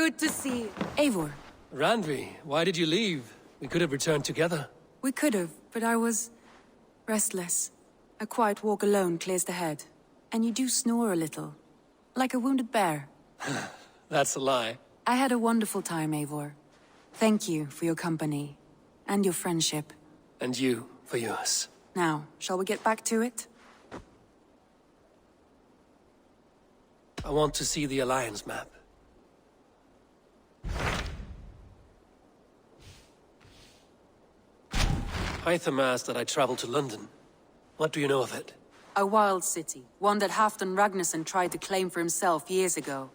Good to see you. Eivor. Randvi, why did you leave? We could have returned together. We could have, but I was restless. A quiet walk alone clears the head. And you do snore a little. Like a wounded bear. That's a lie. I had a wonderful time, Eivor. Thank you for your company. And your friendship. And you for yours. Now, shall we get back to it? I want to see the Alliance map. Hytham asked that I travel to London. What do you know of it? A wild city, one that Halfdan Ragnarsson tried to claim for himself years ago.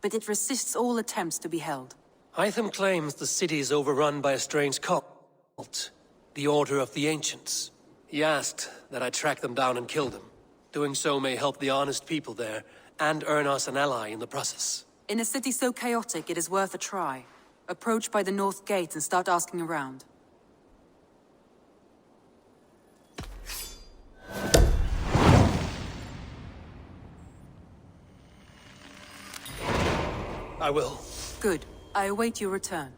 But it resists all attempts to be held. Hytham claims the city is overrun by a strange cult, the Order of the Ancients. He asked that I track them down and kill them. Doing so may help the honest people there, and earn us an ally in the process. In a city so chaotic, it is worth a try. Approach by the North Gate and start asking around. I will. Good. I await your return.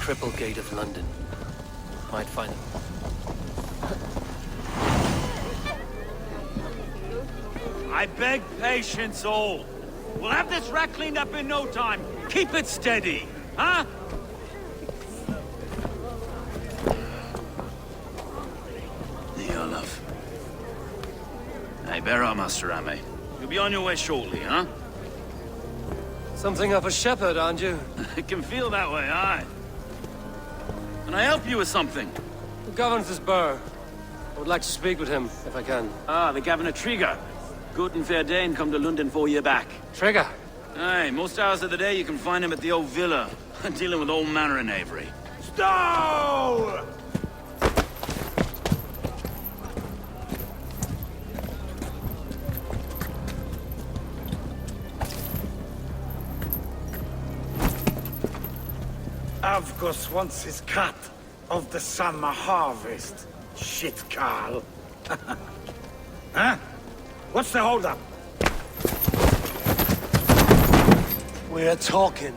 Triple Gate of London. Might find them. I beg patience, all. We'll have this rat cleaned up in no time. Keep it steady, huh? Here, love. Hey, bear up, Master Ame. You'll be on your way shortly, huh? Something of a shepherd, aren't you? It can feel that way, aye. Can I help you with something? Who governs this burr? I would like to speak with him, if I can. Ah, the Governor Trigger. Good and fair Dane come to London 4 years back. Trigger? Aye, most hours of the day you can find him at the old villa, dealing with all manner of knavery. Stow! Avgos wants his cut of the summer harvest. Shit, Carl. Huh? What's the holdup? We're talking.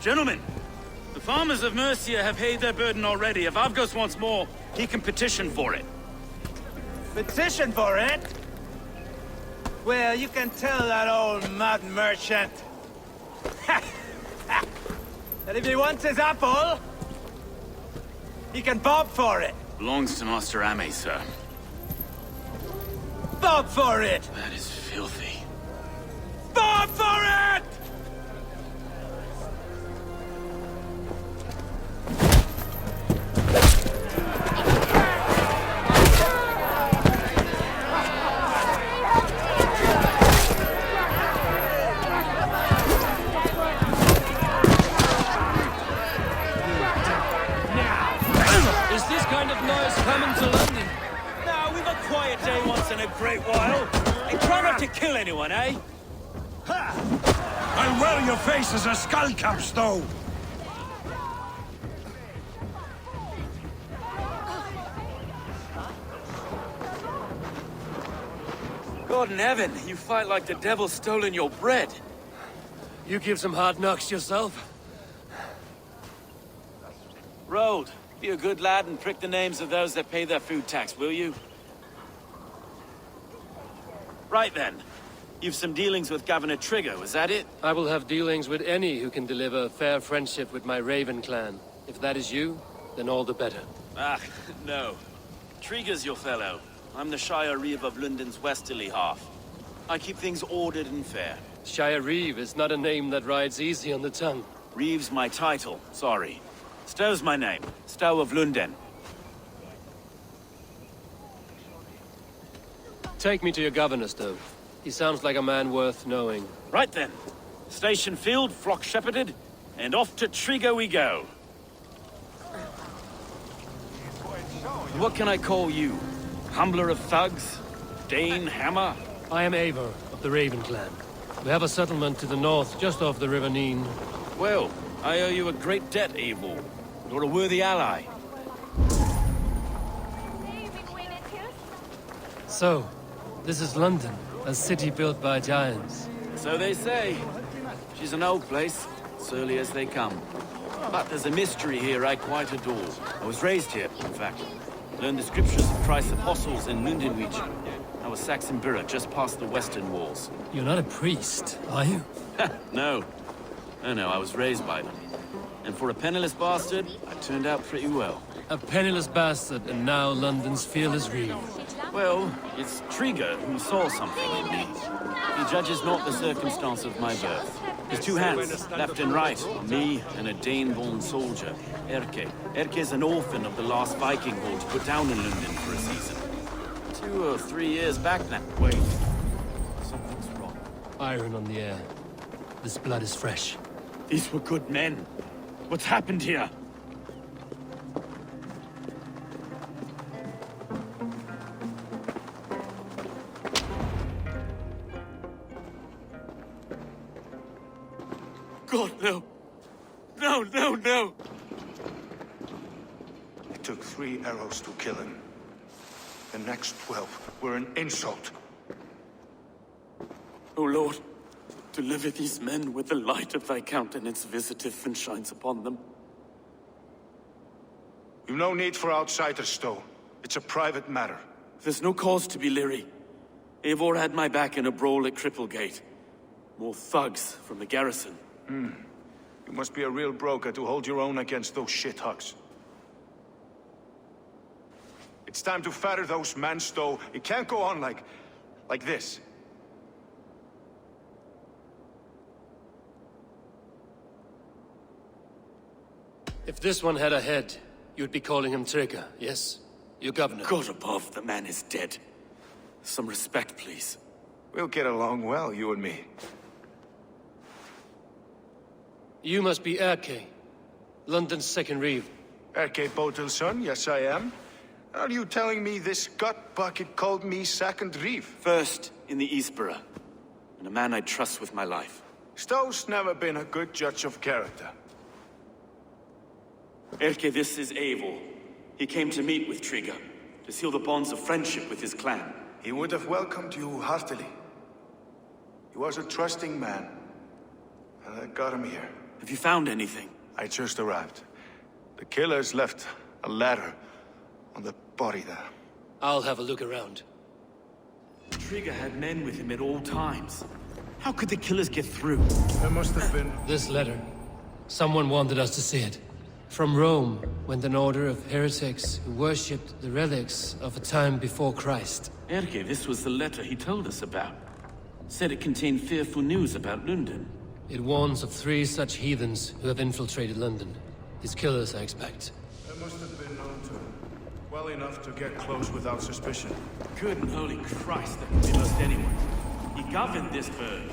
Gentlemen, the farmers of Mercia have paid their burden already. If Avgos wants more, he can petition for it. Petition for it? Well, you can tell that old mud merchant that if he wants his apple, he can bob for it. Belongs to Master Ame, sir. Bob for it! That is filthy. Bob for it! Is this kind of noise coming to London? Now, we've a quiet day once in a great while. And try not to kill anyone, eh? I'll wear your face as a skull capstone! God in heaven, you fight like the devil's stolen your bread. You give some hard knocks yourself. Road, be a good lad and prick the names of those that pay their food tax, will you? Right then. You've some dealings with Governor Trigger, was that it? I will have dealings with any who can deliver a fair friendship with my Raven clan. If that is you, then all the better. Ah, no. Trigger's your fellow. I'm the Shire Reeve of London's westerly half. I keep things ordered and fair. Shire Reeve is not a name that rides easy on the tongue. Reeve's my title, sorry. Stow's my name. Stow of London. Take me to your governor, Stowe. He sounds like a man worth knowing. Right then. Station filled, flock shepherded, and off to Trigger we go. What can I call you? Humbler of thugs? Dane Hammer? I am Eivor of the Raven clan. We have a settlement to the north, just off the River Neen. Well, I owe you a great debt, Eivor. You're a worthy ally. So, this is London, a city built by giants. So they say. She's an old place, surly as they come. But there's a mystery here I quite adore. I was raised here, in fact. Learned the scriptures of Christ's apostles in London region. I was Saxon Borough, just past the western walls. You're not a priest, are you? No. No, I was raised by them. And for a penniless bastard, I turned out pretty well. A penniless bastard, and now London's fearless Reeve. Well, it's Trigger who saw something in me. He judges not the circumstance of my birth. His two hands, left and right, on me and a Dane-born soldier, Erke. Erke's an orphan of the last Viking horde put down in London for a season. 2 or 3 years back now. Wait. Something's wrong. Iron on the air. This blood is fresh. These were good men. What's happened here? God, no. No. It took 3 arrows to kill him. The next 12 were an insult. O Lord, deliver these men with the light of thy countenance visiteth and shines upon them. You've no need for outsiders, Stowe. It's a private matter. There's no cause to be leery. Eivor had my back in a brawl at Cripplegate. More thugs from the garrison. You must be a real broker to hold your own against those shithugs. It's time to fetter those men, Stowe. It can't go on like this. If this one had a head, you'd be calling him Trigger, yes? Your governor. God above, the man is dead. Some respect, please. We'll get along well, you and me. You must be Erke, London's second reeve. Erke Botel's son, yes I am. Are you telling me this gut bucket called me second reeve? First in the Eastborough, and a man I trust with my life. Stowe's never been a good judge of character. Erke, this is Eivor. He came to meet with Trigger, to seal the bonds of friendship with his clan. He would have welcomed you heartily. He was a trusting man, and I got him here. Have you found anything? I just arrived. The killers left a ladder on the body there. I'll have a look around. Trigger had men with him at all times. How could the killers get through? There must have been... This letter. Someone wanted us to see it. From Rome went an order of heretics who worshipped the relics of a time before Christ. Erke, this was the letter he told us about. Said it contained fearful news about London. It warns of 3 such heathens who have infiltrated London. His killers, I expect. There must have been known to him. Well enough to get close without suspicion. Good and holy Christ, that could be most anyone. He governed this bird.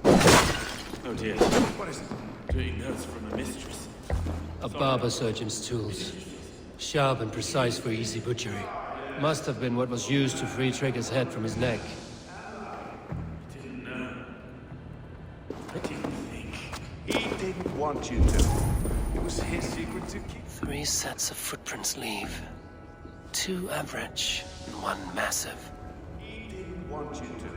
Oh dear. What is it? Doing notes from a mistress. A barber surgeon's tools. Sharp and precise for easy butchery. Must have been what was used to free Trigger's head from his neck. I didn't know. I didn't think. He didn't want you to. It was his secret to keep. 3 sets of footprints leave. 2 average and 1 massive. He didn't want you to.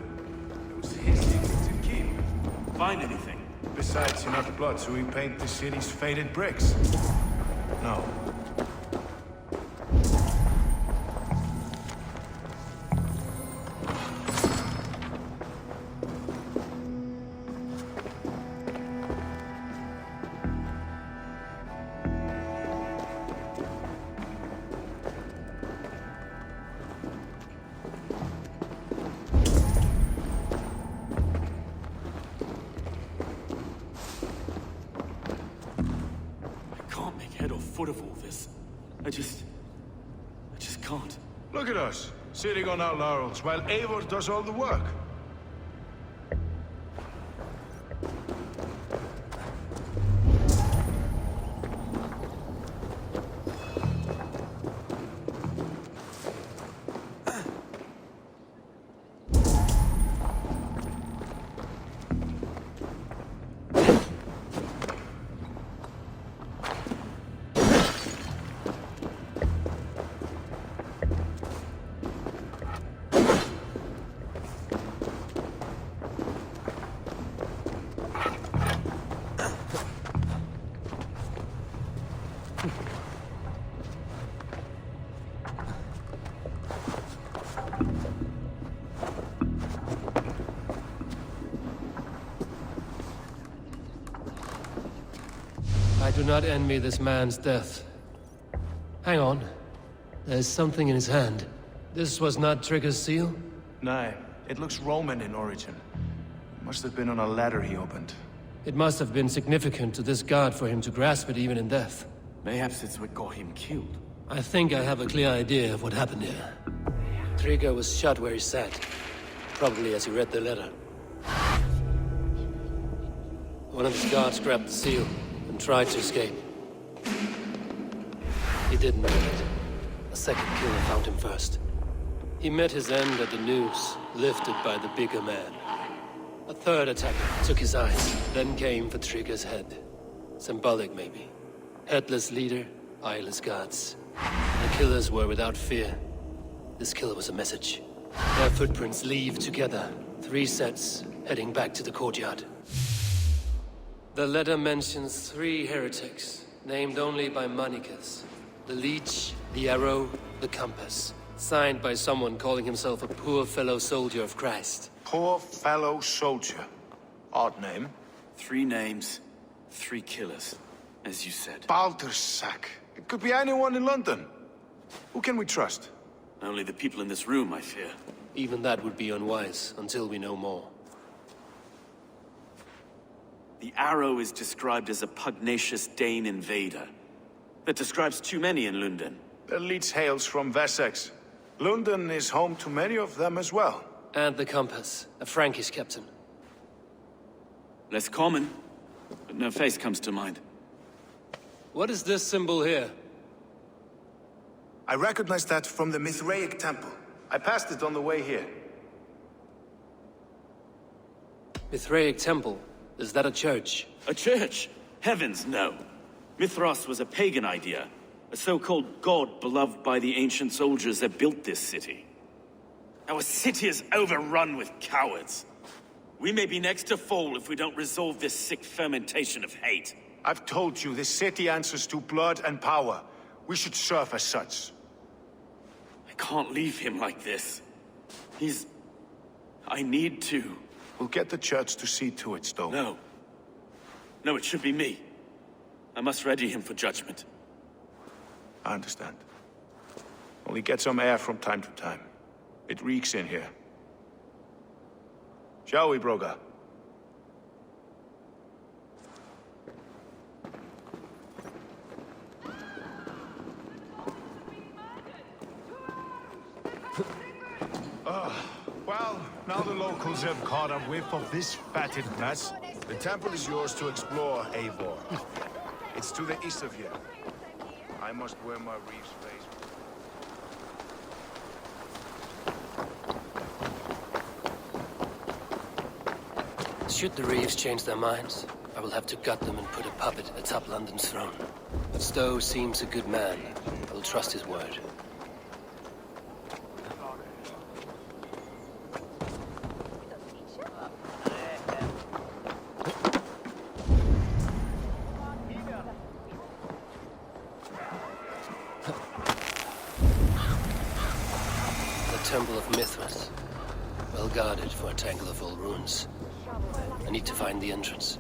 It was his secret to keep. Find anything? Besides enough blood so we paint the city's faded bricks. No. Foot of all this. I just can't. Look at us, sitting on our laurels while Eivor does all the work. I do not envy this man's death. Hang on. There's something in his hand. This was not Trigger's seal? Nah, it looks Roman in origin. Must have been on a ladder he opened. It must have been significant to this god for him to grasp it even in death. Mayhaps it's what got him killed. I think I have a clear idea of what happened here. Trigger was shot where he sat. Probably as he read the letter. One of his guards grabbed the seal and tried to escape. He didn't make it. A second killer found him first. He met his end at the noose, lifted by the bigger man. A third attacker took his eyes, then came for Trigger's head. Symbolic, maybe. Headless leader, eyeless guards. The killers were without fear. This killer was a message. Their footprints leave together. 3 sets, heading back to the courtyard. The letter mentions 3 heretics, named only by monikers. The Leech, the Arrow, the Compass. Signed by someone calling himself a poor fellow soldier of Christ. Poor fellow soldier. Odd name. 3 names, 3 killers, as you said. Baldersack. It could be anyone in London. Who can we trust? Only the people in this room, I fear. Even that would be unwise, until we know more. The Arrow is described as a pugnacious Dane invader. That describes too many in London. The leech hails from Wessex. London is home to many of them as well. And the Compass, a Frankish captain. Less common, but no face comes to mind. What is this symbol here? I recognize that from the Mithraic temple. I passed it on the way here. Mithraic temple? Is that a church? A church? Heavens, no. Mithras was a pagan idea. A so-called god beloved by the ancient soldiers that built this city. Our city is overrun with cowards. We may be next to fall if we don't resolve this sick fermentation of hate. I've told you, this city answers to blood and power. We should serve as such. I can't leave him like this. I need to. We'll get the church to see to it, Stowe. No. No, it should be me. I must ready him for judgment. I understand. Only get some air from time to time. It reeks in here. Shall we, Broga? Well, now the locals have caught a whiff of this fatted mess. The temple is yours to explore, Eivor. It's to the east of here. I must wear my reef's face. Should the Reeves change their minds, I will have to gut them and put a puppet atop London's throne. But Stowe seems a good man. I will trust his word. The Temple of Mithras. Well guarded for a tangle of old ruins. I need to find the entrance.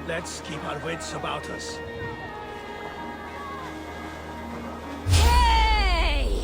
Let's keep our wits about us. Hey!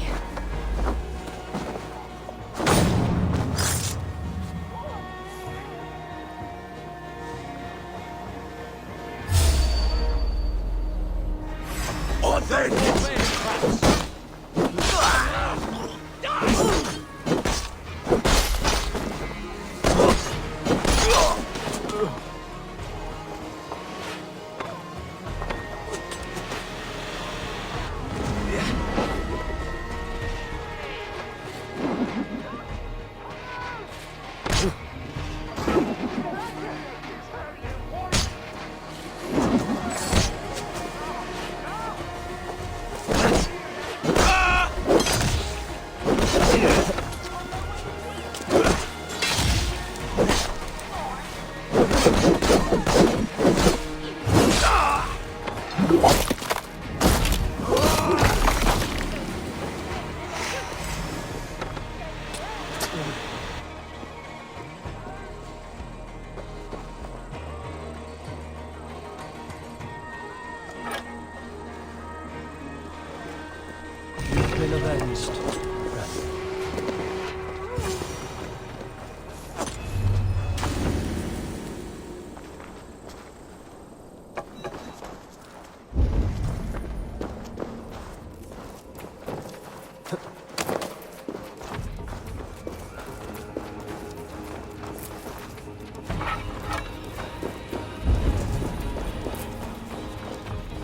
cleansed breath.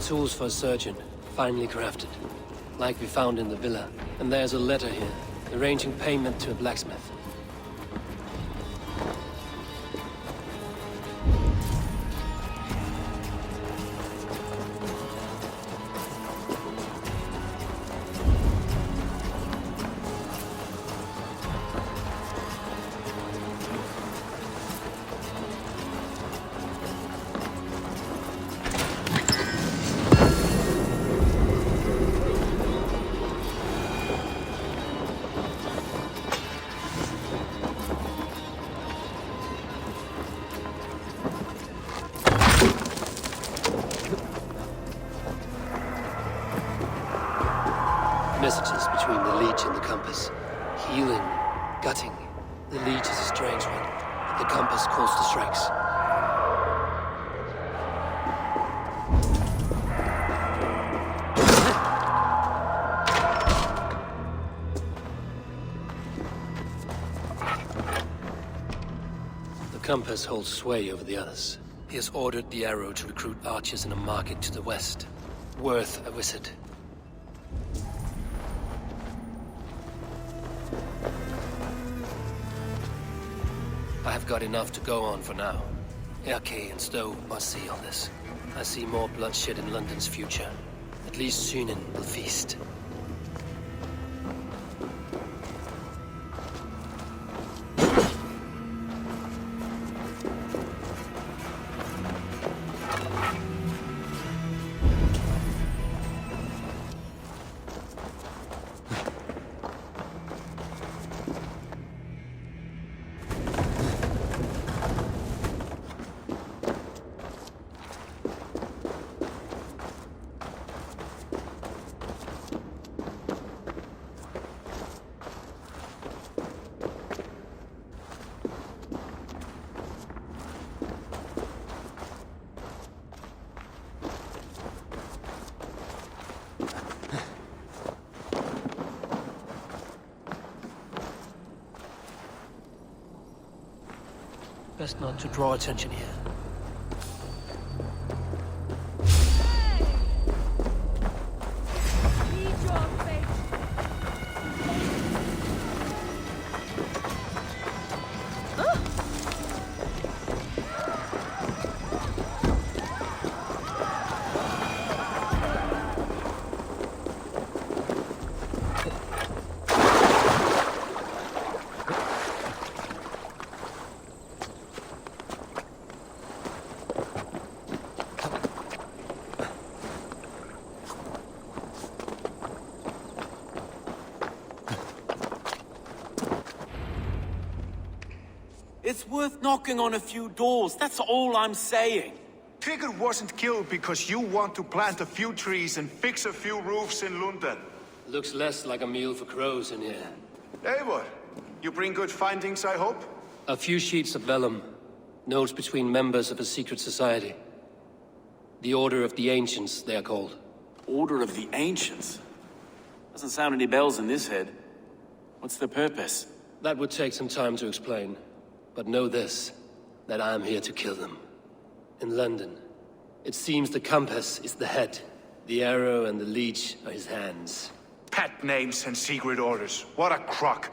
Tools for a surgeon, finely crafted, like we found in the villa. And there's a letter here, arranging payment to a blacksmith. Messages between the leech and the compass. Healing, gutting. The leech is a strange one, but the compass calls to strikes. The compass holds sway over the others. He has ordered the arrow to recruit archers in a market to the west. Worth a visit. I have got enough to go on for now. Erke and Stowe must see all this. I see more bloodshed in London's future. At least Sunan will feast. Best not to draw attention here. It's worth knocking on a few doors, that's all I'm saying. Tigger wasn't killed because you want to plant a few trees and fix a few roofs in London. Looks less like a meal for crows in here. Eivor, you bring good findings, I hope? A few sheets of vellum. Notes between members of a secret society. The Order of the Ancients, they are called. Order of the Ancients? Doesn't sound any bells in this head. What's the purpose? That would take some time to explain. But know this, that I am here to kill them. In London, it seems the compass is the head. The arrow and the leech are his hands. Pet names and secret orders. What a crock.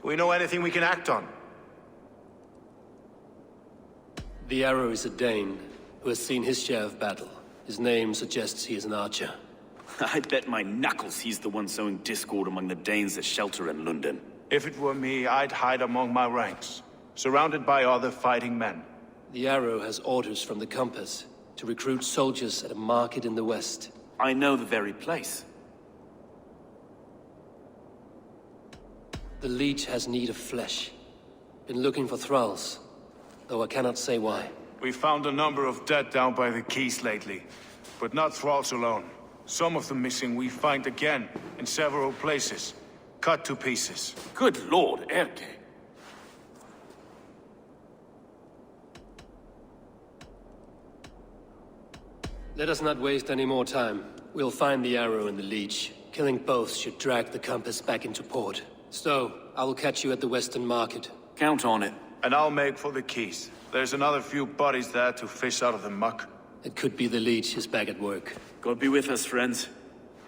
Do we know anything we can act on? The arrow is a Dane who has seen his share of battle. His name suggests he is an archer. I bet my knuckles he's the one sowing discord among the Danes that shelter in London. If it were me, I'd hide among my ranks, surrounded by other fighting men. The arrow has orders from the compass to recruit soldiers at a market in the west. I know the very place. The leech has need of flesh. Been looking for thralls, though I cannot say why. We found a number of dead down by the quays lately, but not thralls alone. Some of the missing we find again in several places, cut to pieces. Good lord, Erke. Let us not waste any more time. We'll find the arrow and the leech. Killing both should drag the compass back into port. So, I will catch you at the Western Market. Count on it. And I'll make for the keys. There's another few bodies there to fish out of the muck. It could be the leech is back at work. God be with us, friends.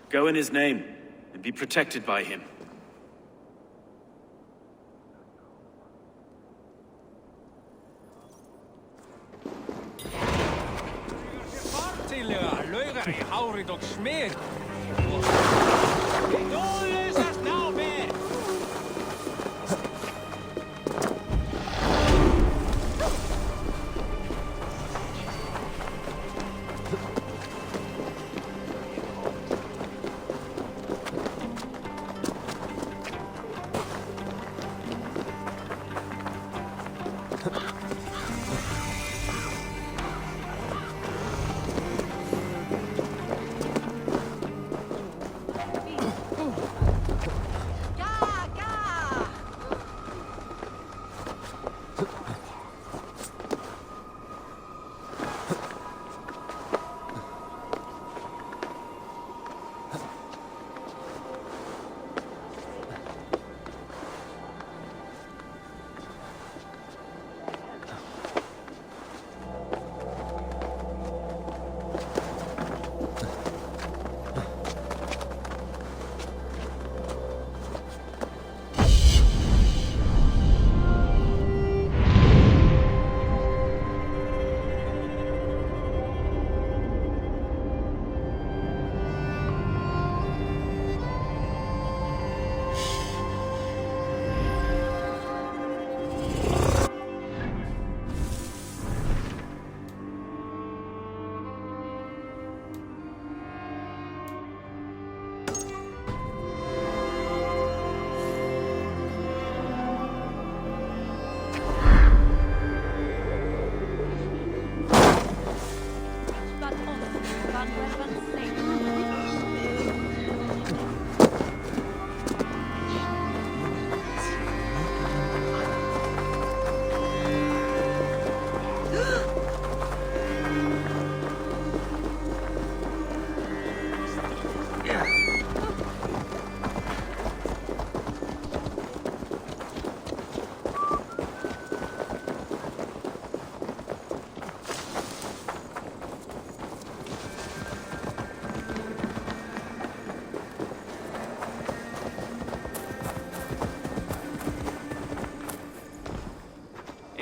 Go in his name, and be protected by him.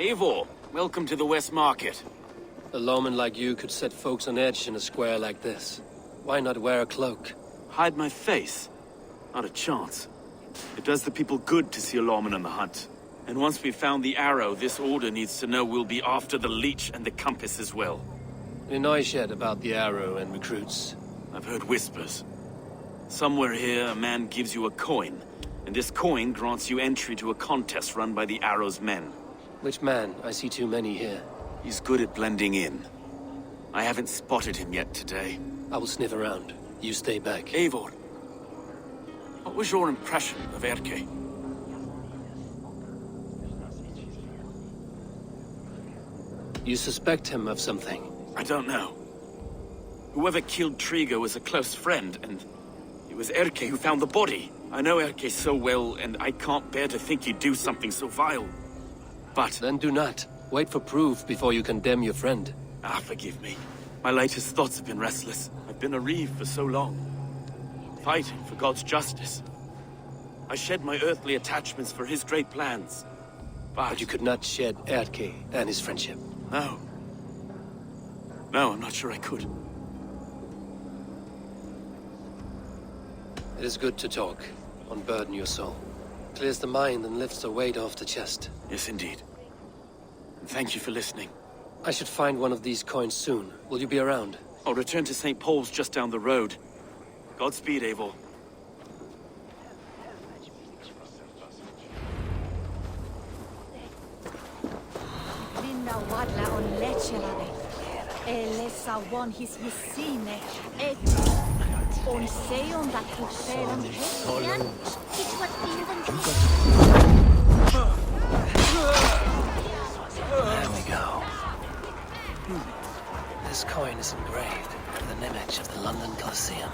Eivor, welcome to the West Market. A lawman like you could set folks on edge in a square like this. Why not wear a cloak? Hide my face? Not a chance. It does the people good to see a lawman on the hunt. And once we've found the arrow, this order needs to know we'll be after the leech and the compass as well. Any noise yet about the arrow and recruits? I've heard whispers. Somewhere here, a man gives you a coin, and this coin grants you entry to a contest run by the arrow's men. Which man? I see too many here. He's good at blending in. I haven't spotted him yet today. I will sniff around. You stay back. Eivor, what was your impression of Erke? You suspect him of something? I don't know. Whoever killed Trigo was a close friend, and it was Erke who found the body. I know Erke so well, and I can't bear to think he'd do something so vile. But... Then do not. Wait for proof before you condemn your friend. Forgive me. My latest thoughts have been restless. I've been a reeve for so long, fighting for God's justice. I shed my earthly attachments for his great plans. But you could not shed Erke and his friendship. No. No, I'm not sure I could. It is good to talk. Unburden your soul. Clears the mind and lifts the weight off the chest. Yes, indeed. And thank you for listening. I should find one of these coins soon. Will you be around? I'll return to St. Paul's just down the road. Godspeed, Eivor. Och se om det fortfarande hästen. It was even There we go. This coin is engraved with an image of the London Colosseum.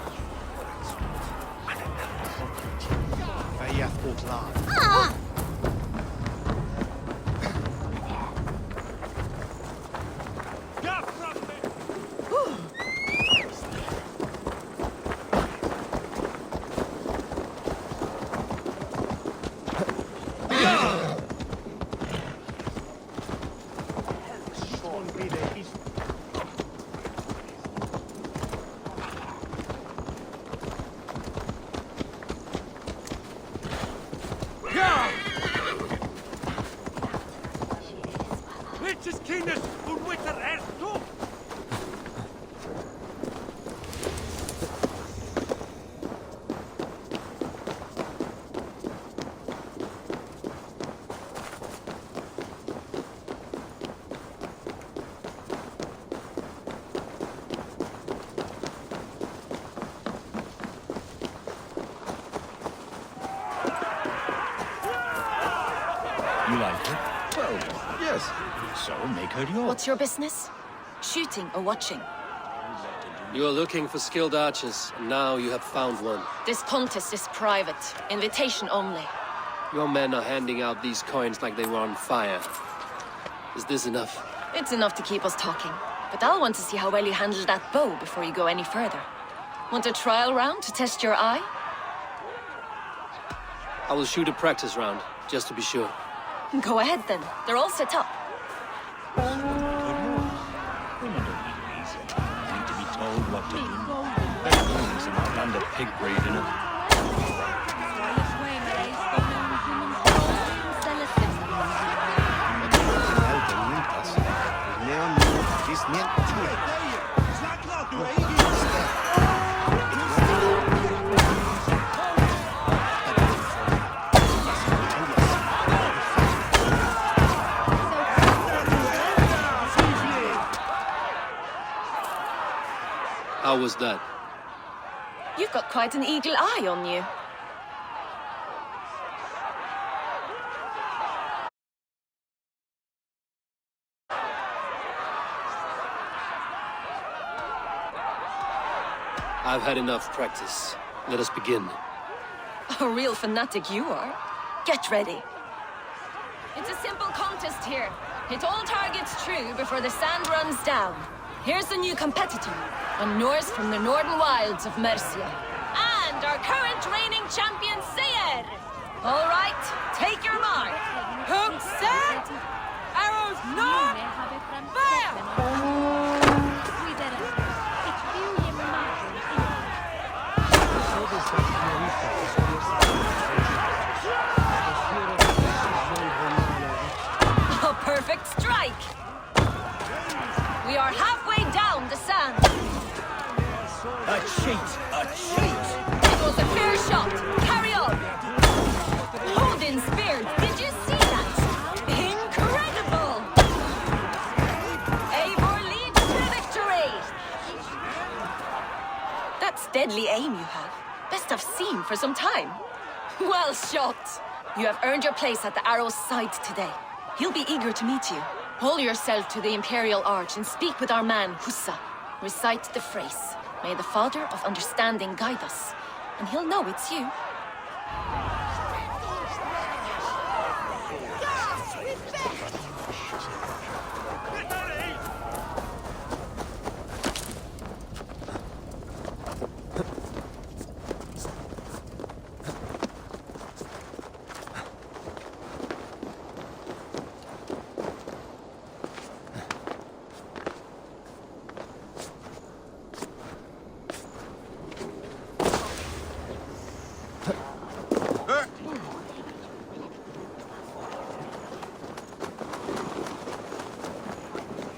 You like it? Well, yes. So make her yours. What's your business? Shooting or watching? You are looking for skilled archers, and now you have found one. This contest is private. Invitation only. Your men are handing out these coins like they were on fire. Is this enough? It's enough to keep us talking. But I'll want to see how well you handle that bow before you go any further. Want a trial round to test your eye? I will shoot a practice round, just to be sure. Go ahead then. They're all set up. Women don't need reason. Need to be told what to do. There's things in our land of pig breeding. How was that? You've got quite an eagle eye on you. I've had enough practice. Let us begin. A real fanatic you are. Get ready. It's a simple contest here. Hit all targets true before the sand runs down. Here's the new competitor, a Norse from the northern wilds of Mercia. And our current reigning champion, Seir. All right, take your mark. Hook set! Arrows north! Fire! A perfect strike! We are halfway down the sand. A cheat! A cheat! It was a fair shot. Carry on. Odin speared. Did you see that? Incredible! Eivor leads to victory. That's deadly aim you have. Best I've seen for some time. Well shot. You have earned your place at the arrow's side today. He'll be eager to meet you. Hold yourself to the Imperial Arch and speak with our man, Hussa. Recite the phrase. May the Father of Understanding guide us. And he'll know it's you.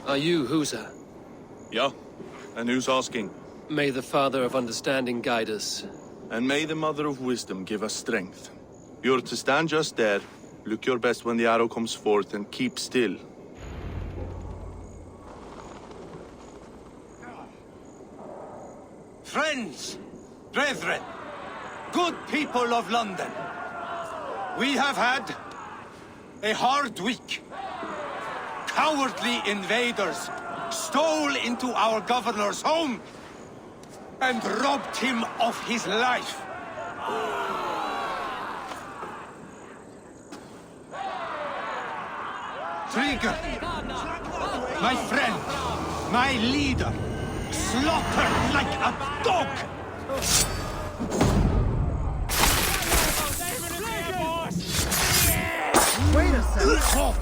Are you Husa? Yeah, and who's asking? May the Father of Understanding guide us. And may the Mother of Wisdom give us strength. You're to stand just there, look your best when the arrow comes forth, and keep still. Friends, Brethren, good people of London, we have had a hard week. Cowardly invaders stole into our governor's home and robbed him of his life. Trigger, my friend, my leader, slaughtered like a dog! Wait a second!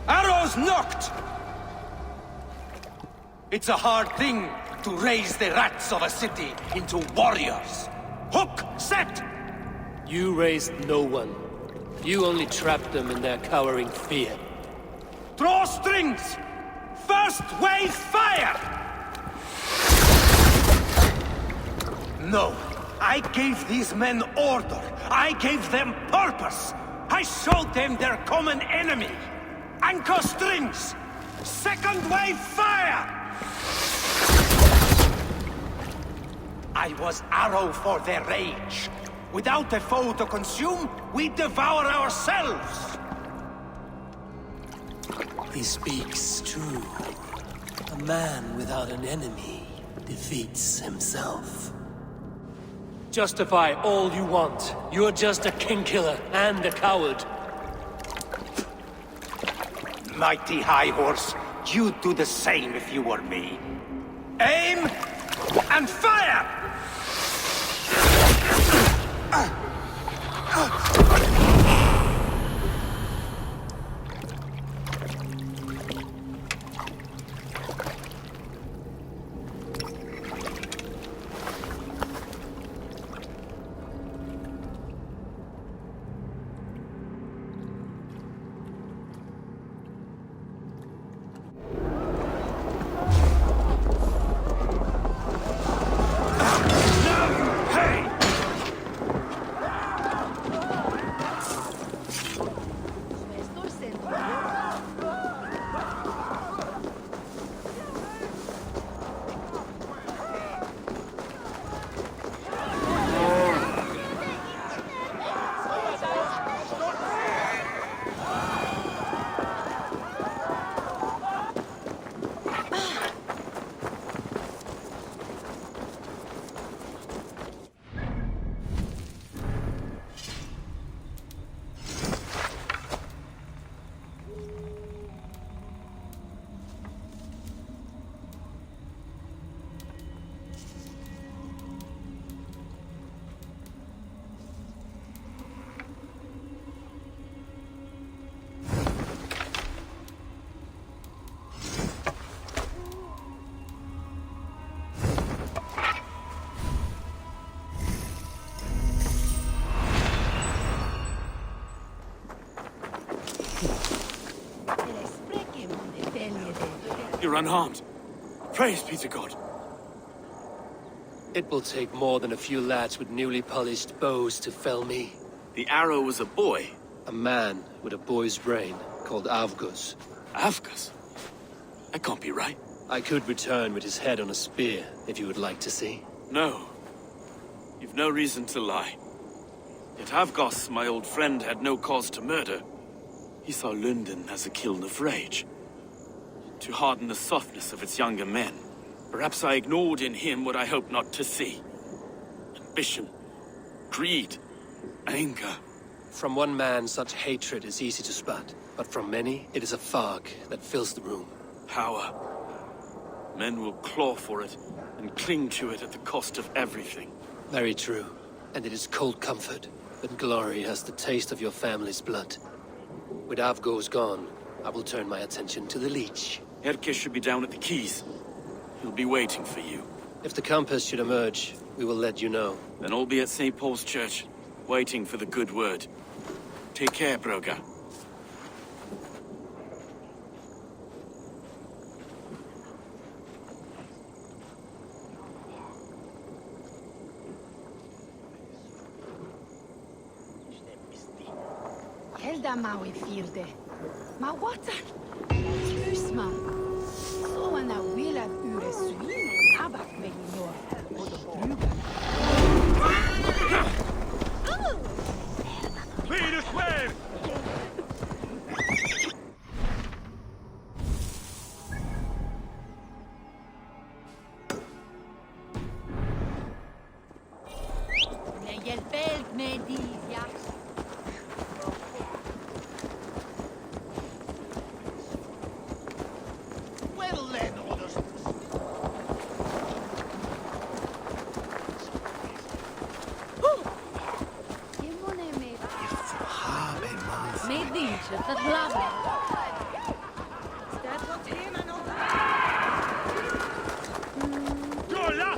Arrows knocked! It's a hard thing to raise the rats of a city into warriors. Hook, set! You raised no one. You only trapped them in their cowering fear. Draw strings! First wave fire! No, I gave these men order. I gave them purpose. I showed them their common enemy. Anchor strings! Second wave fire! I was arrow for their rage. Without a foe to consume, we devour ourselves! He speaks true. A man without an enemy defeats himself. Justify all you want. You're just a king-killer and a coward. Mighty High Horse, you'd do the same if you were me. Aim and fire! You're unharmed. Praise be to God. It will take more than a few lads with newly polished bows to fell me. The arrow was a boy. A man with a boy's brain called Avgus. Avgus? That can't be right. I could return with his head on a spear, if you would like to see. No. You've no reason to lie. Yet Avgus, my old friend, had no cause to murder. He saw London as a kiln of rage, to harden the softness of its younger men. Perhaps I ignored in him what I hoped not to see. Ambition, greed, anger. From one man, such hatred is easy to spot, but from many, it is a fog that fills the room. Power. Men will claw for it and cling to it at the cost of everything. Very true. And it is cold comfort, but glory has the taste of your family's blood. With Avgo's gone, I will turn my attention to the Leech. Erke should be down at the quays. He'll be waiting for you. If the Compass should emerge, we will let you know. Then I'll be at St. Paul's Church, waiting for the good word. Take care, Broga. Ida maui firde. Ma watan? Trusma. Så na wila ure swine nabak veginor. Odo bruga. Lead us where? Neger belt med divja. Well then, others. Med dice, dat blabla. Jolla!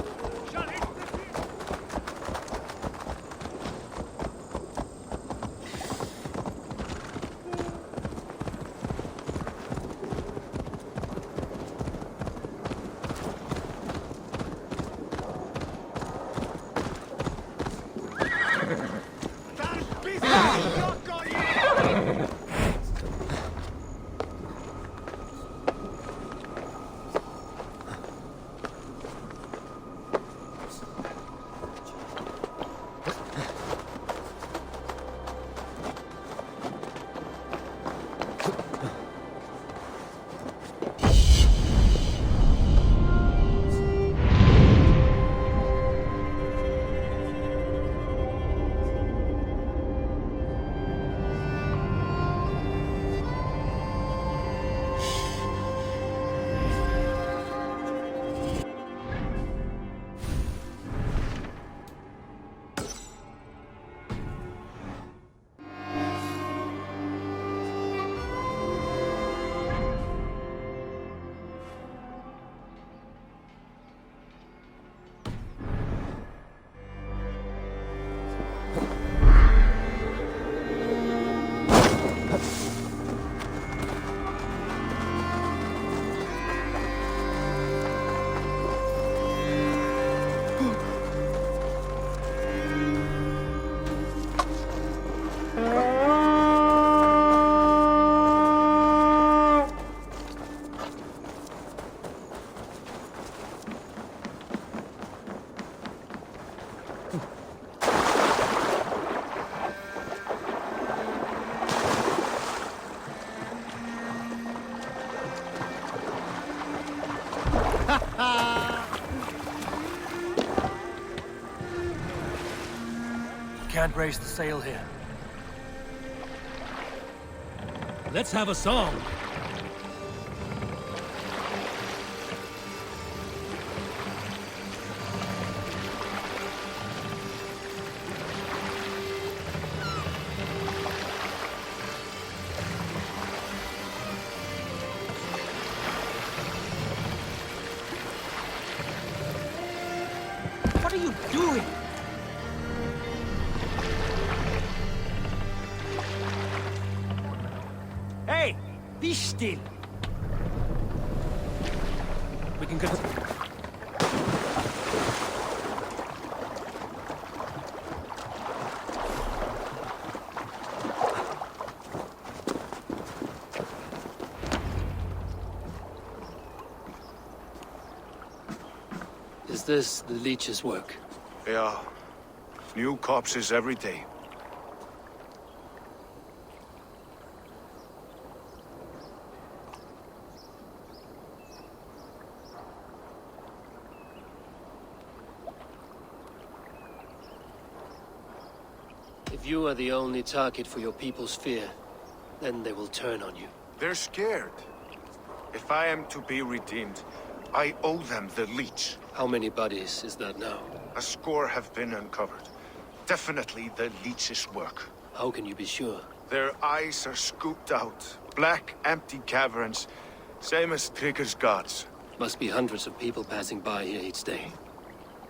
Can't raise the sail here. Let's have a song. What are you doing? Hey, be still. We can continue. Is this the leech's work? Yeah. New corpses every day. If you are the only target for your people's fear, then they will turn on you. They're scared. If I am to be redeemed, I owe them the leech. How many bodies is that now? A score have been uncovered. Definitely the leech's work. How can you be sure? Their eyes are scooped out. Black, empty caverns. Same as Trigger's gods. Must be hundreds of people passing by here each day.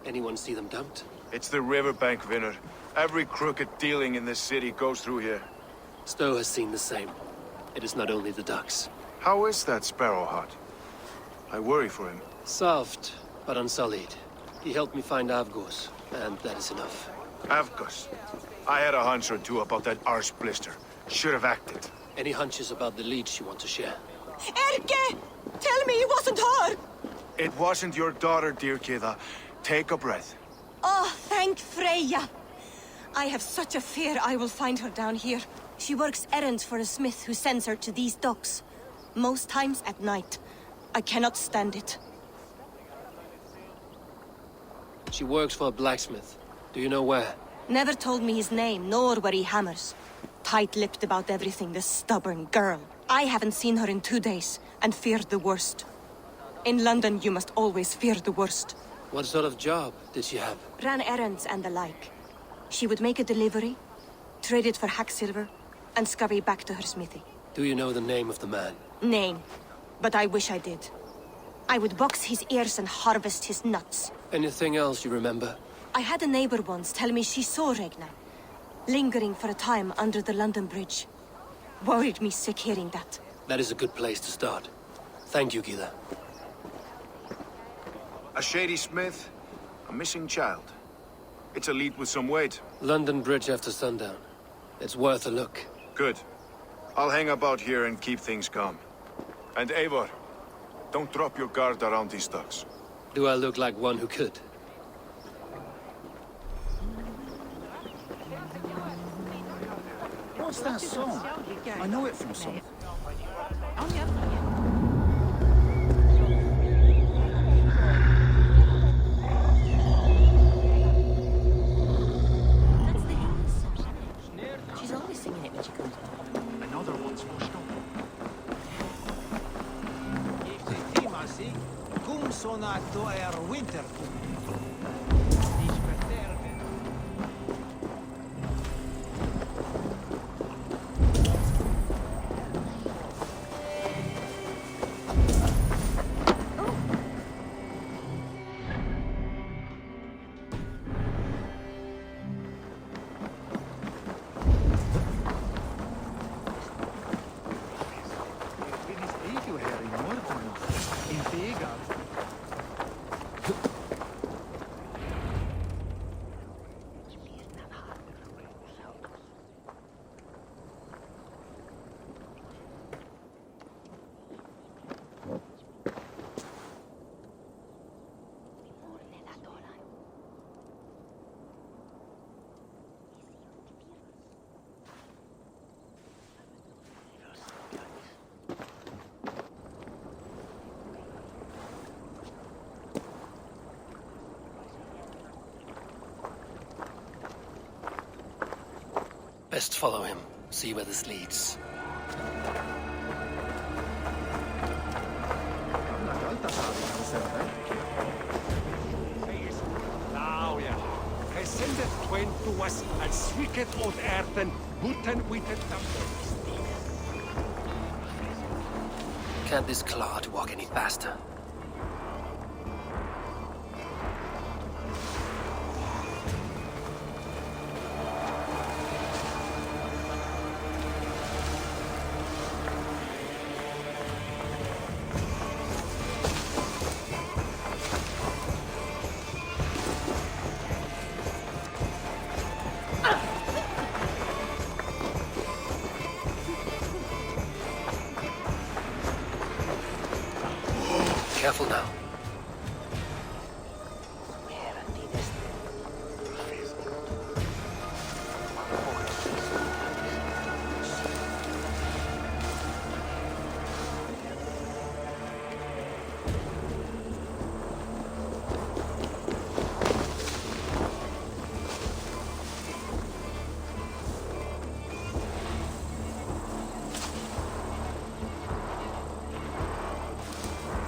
Anyone see them dumped? It's the riverbank, Vinner. Every crooked dealing in this city goes through here. Stowe has seen the same. It is not only the ducks. How is that Sparrowheart? I worry for him. Soft, but unsullied. He helped me find Avgos, and that is enough. Avgos. I had a hunch or two about that arse blister. Should have acted. Any hunches about the leads you want to share? Erke! Tell me it wasn't her! It wasn't your daughter, dear Kida. Take a breath. Oh, thank Freya. I have such a fear I will find her down here. She works errands for a smith who sends her to these docks. Most times at night. I cannot stand it. She works for a blacksmith. Do you know where? Never told me his name, nor where he hammers. Tight-lipped about everything, the stubborn girl. I haven't seen her in 2 days, and feared the worst. In London, you must always fear the worst. What sort of job did she have? Ran errands and the like. She would make a delivery, trade it for hack silver, and scurry back to her smithy. Do you know the name of the man? Name. But I wish I did. I would box his ears and harvest his nuts. Anything else you remember? I had a neighbor once tell me she saw Regna, lingering for a time under the London Bridge. Worried me sick hearing that. That is a good place to start. Thank you, Gila. A shady smith, a missing child. It's a lead with some weight. London Bridge after sundown. It's worth a look. Good. I'll hang about here and keep things calm. And Eivor, don't drop your guard around these docks. Do I look like one who could? What's that song? I know it from something. She's always singing it when she comes home. Another one's washed up. Cum sonato winter. Best follow him. See where this leads. Now, ja. Hij zendet twain to us als wicked old earthen, guten witted Can't this clod walk any faster? Careful now.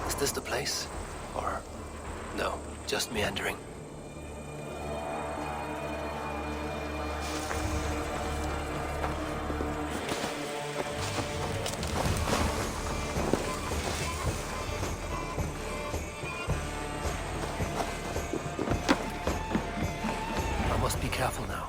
Is this the place? Or no, just meandering? I must be careful now.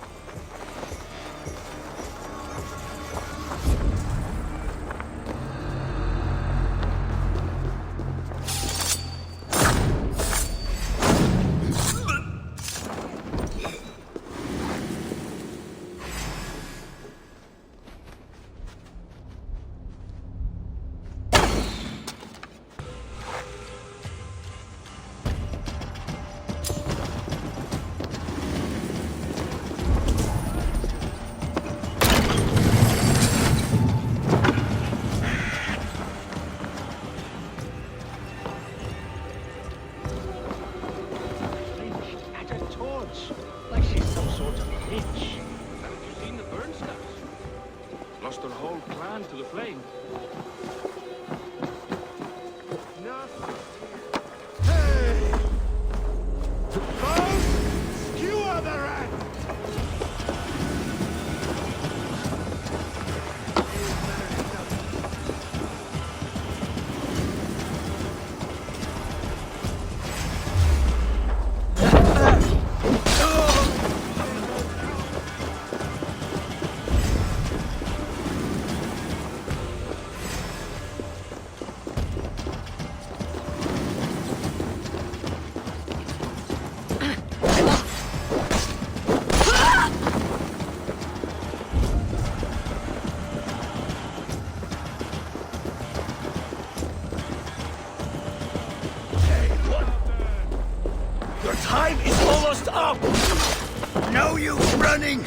pitch. Haven't you seen the burn scouts? Lost their whole clan to the flame. Hey! Folks, skewer the rat! Time is almost up! No use running!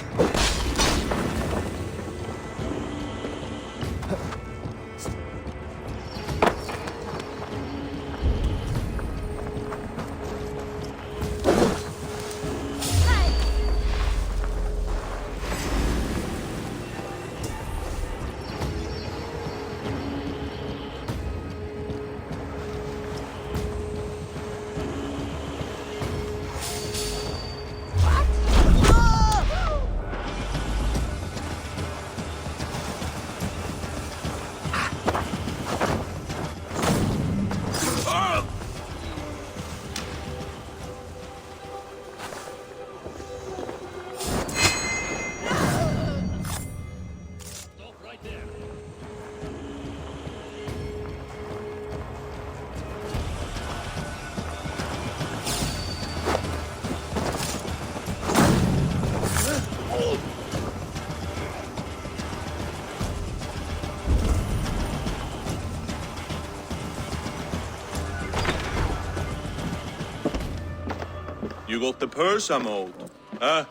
You got the purse I'm owed. Huh?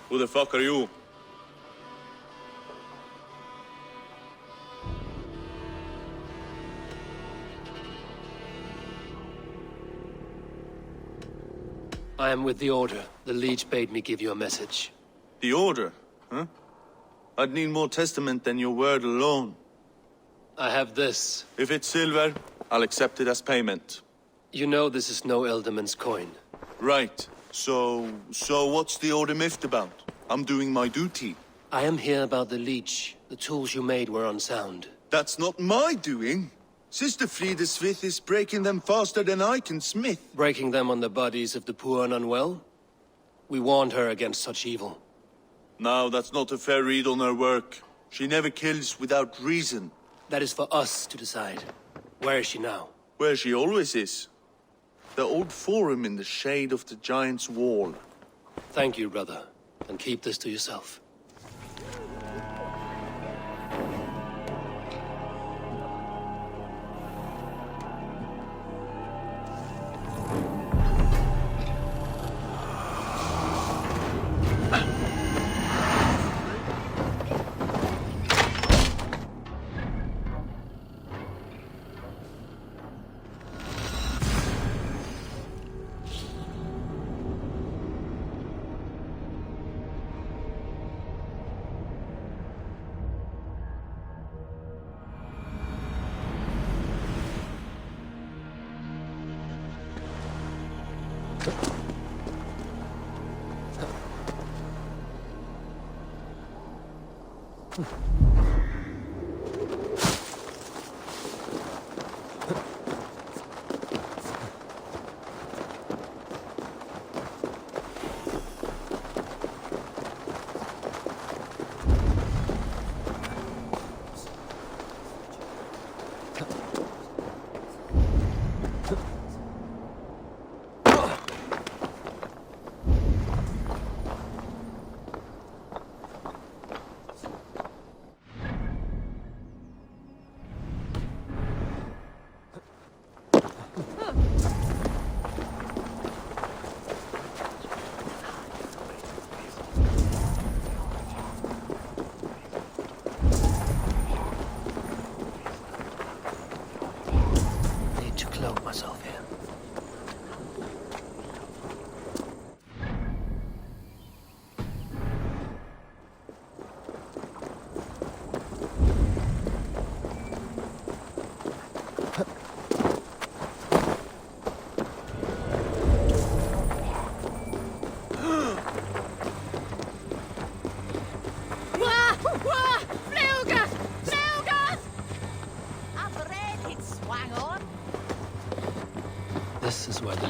Who the fuck are you? I am with the Order. The Liege bade me give you a message. The Order? Huh? I'd need more testament than your word alone. I have this. If it's silver, I'll accept it as payment. You know this is no Elderman's coin. Right. So what's the Order miffed about? I'm doing my duty. I am here about the Liege. The tools you made were unsound. That's not my doing. Sister Frida Smith is breaking them faster than I can smith. Breaking them on the bodies of the poor and unwell? We warned her against such evil. No, that's not a fair read on her work. She never kills without reason. That is for us to decide. Where is she now? Where she always is. The old forum in the shade of the Giant's Wall. Thank you, brother. And keep this to yourself.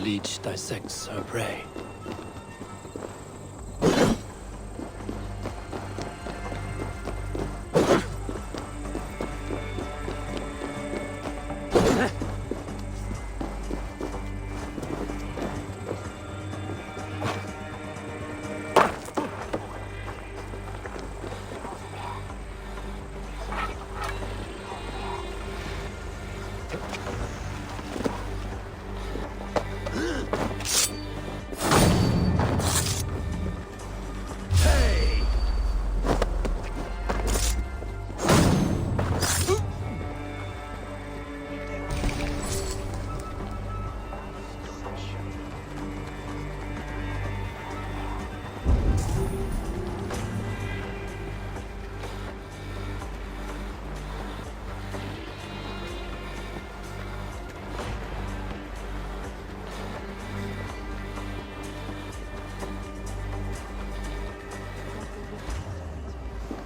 leech dissects her prey.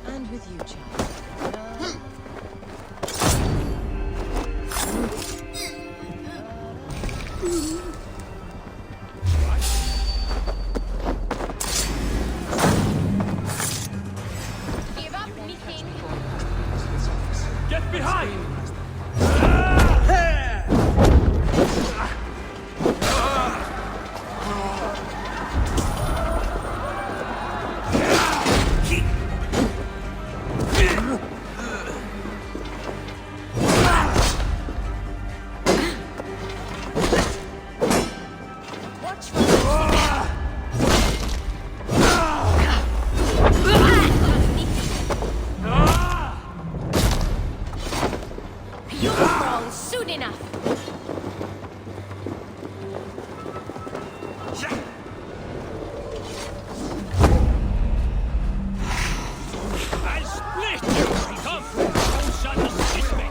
And with you, child. Give up anything. Get behind! You will fall soon enough. I'll split you! Don't shut the system!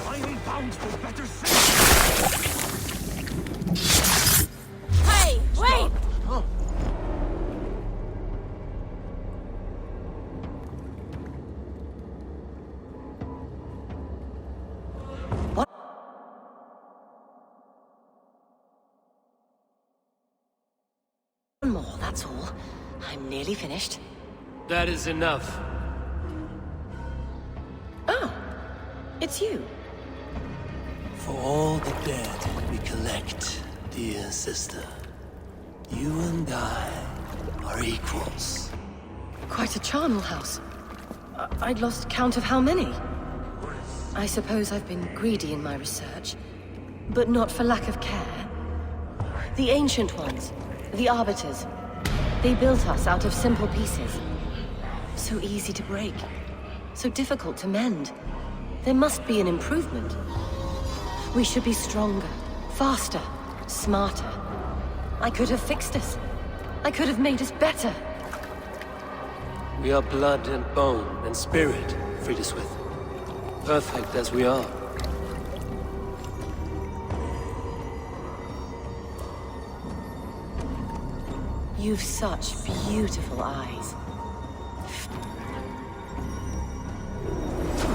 I'm bound for better things! Hey, wait! One more, that's all. I'm nearly finished. That is enough. Oh, it's you. For all the dead we collect, dear sister, you and I are equals. Quite a charnel house. I'd lost count of how many. I suppose I've been greedy in my research, but not for lack of care. The ancient ones, the arbiters, they built us out of simple pieces. So easy to break, so difficult to mend. There must be an improvement. We should be stronger, faster, smarter. I could have fixed us. I could have made us better. We are blood and bone and spirit, Friediswith. Perfect as we are. You've such beautiful eyes.